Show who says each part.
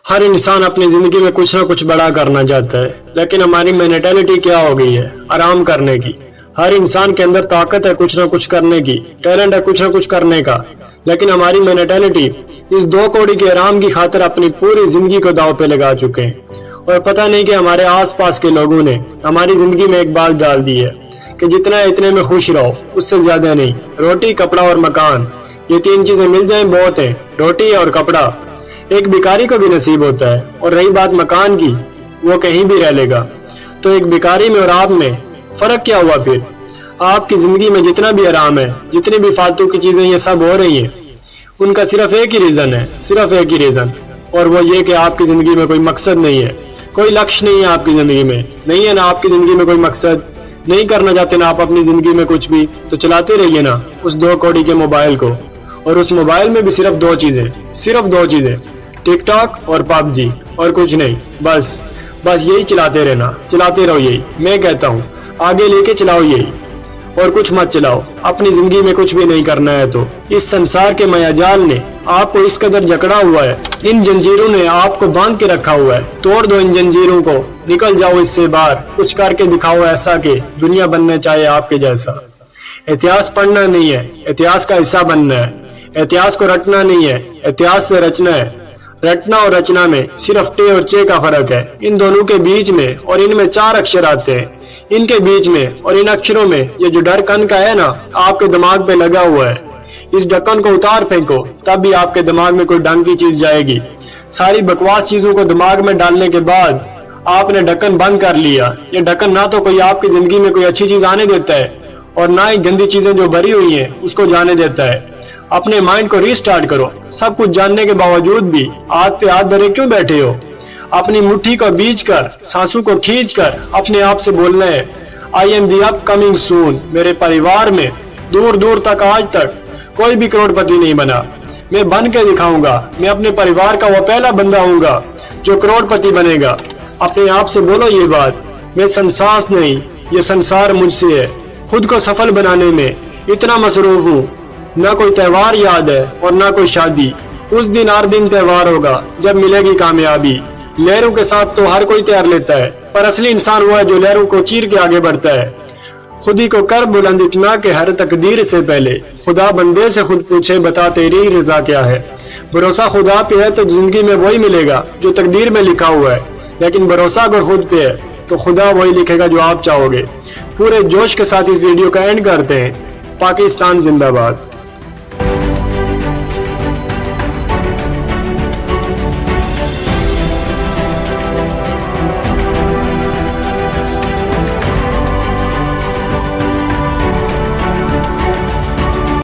Speaker 1: हर इंसान अपनी जिंदगी में कुछ ना कुछ बड़ा करना चाहता है, लेकिन हमारी मेंटालिटी क्या हो गई है? आराम करने की। हर इंसान के अंदर ताकत है कुछ ना कुछ करने की, टैलेंट है कुछ ना कुछ करने का, लेकिन हमारी मेंटालिटी इस 2 कौड़ी के आराम की खातिर अपनी पूरी जिंदगी को दांव पे लगा चुके हैं। और पता नहीं कि हमारे आसपास के लोगों ने हमारी जिंदगी में एक बात डाल दी है कि जितना इतने में खुश रहो, उससे ज्यादा नहीं। रोटी, कपड़ा और मकान, ये 3 चीजें मिल जाएं बहुत है। रोटी और कपड़ा एक भिखारी को भी नसीब होता है, और रही बात मकान की, वो कहीं भी रह लेगा। तो एक भिखारी में और आप में फर्क क्या हुआ फिर? आपकी जिंदगी में जितना भी आराम है, जितनी भी फालतू की चीजें ये सब हो रही हैं, उनका सिर्फ एक ही रीजन है, सिर्फ एक ही रीजन, और वो ये कि आपकी जिंदगी में कोई मकसद नहीं है, कोई लक्ष्य नहीं है आपकी जिंदगी में। नहीं है ना आपकी जिंदगी में कोई मकसद, नहीं करना चाहते ना आप अपनी जिंदगी में कुछ भी, तो चलाते रहिए ना उस 2 कौड़ी के मोबाइल को। और उस मोबाइल में भी सिर्फ 2 चीजें, सिर्फ 2 चीजें, टिकटॉक और पबजी, और कुछ नहीं। बस यही चलाते रहना, चलाते रहो यही। मैं कहता हूँ आगे लेके चलाओ यही, और कुछ मत चलाओ। अपनी जिंदगी में कुछ भी नहीं करना है तो इस संसार के मायाजाल ने आपको इस कदर जकड़ा हुआ है, इन जंजीरों ने आपको बांध के रखा हुआ है। तोड़ दो इन जंजीरों को, निकल जाओ इससे बाहर, कुछ करके दिखाओ ऐसा कि दुनिया बनना चाहे आपके जैसा। इतिहास पढ़ना नहीं है, इतिहास का हिस्सा बनना है। इतिहास को रटना नहीं है, इतिहास से रचना है। रटना और रचना में सिर्फ टे और चे का फर्क है। इन दोनों के बीच में, और इनमें 4 अक्षर आते हैं, इनके बीच में और इन अक्षरों में ये जो ढक्कन का है ना, आपके दिमाग पे लगा हुआ है, इस ढक्कन को उतार फेंको, तब भी आपके दिमाग में कोई ढंग की चीज जाएगी। सारी बकवास चीजों को दिमाग में डालने के बाद आपने ढक्कन बंद कर लिया। ये ढक्कन ना तो कोई आपकी जिंदगी में कोई अच्छी चीज आने देता है, और ना ही गंदी चीजें जो भरी हुई हैं उसको जाने देता है। अपने माइंड को रीस्टार्ट करो। सब कुछ जानने के बावजूद भी हाथ पे हाथ धरे क्यों बैठे हो? अपनी मुट्ठी को बीच कर, सांसों को खींच कर अपने आप से बोलना है, आई एम दी अपकमिंग सून। मेरे परिवार में दूर दूर तक आज तक कोई भी करोड़पति नहीं बना, मैं बन के दिखाऊंगा। मैं अपने परिवार का वो पहला बंदा हूंगा जो करोड़पति बनेगा। अपने आप से बोलो ये बात, मैं संसार नहीं, ये संसार मुझसे है। खुद को सफल बनाने में इतना मसरूफ हूँ, ना कोई त्योहार याद है और ना कोई शादी। उस दिन हर दिन त्योहार होगा जब मिलेगी कामयाबी। लहरों के साथ तो हर कोई तैयार लेता है, पर असली इंसान वो है जो लहरों को चीर के आगे बढ़ता है। खुद ही को कर बुलंद इतना कि हर तकदीर से पहले खुदा बंदे से खुद पूछे, बता तेरी रजा क्या है। भरोसा खुदा पे है तो जिंदगी में वही मिलेगा जो तकदीर में लिखा हुआ है, लेकिन भरोसा अगर खुद पे है तो खुदा वही लिखेगा जो आप चाहोगे। पूरे जोश के साथ इस वीडियो का एंड करते हैं। पाकिस्तान जिंदाबाद।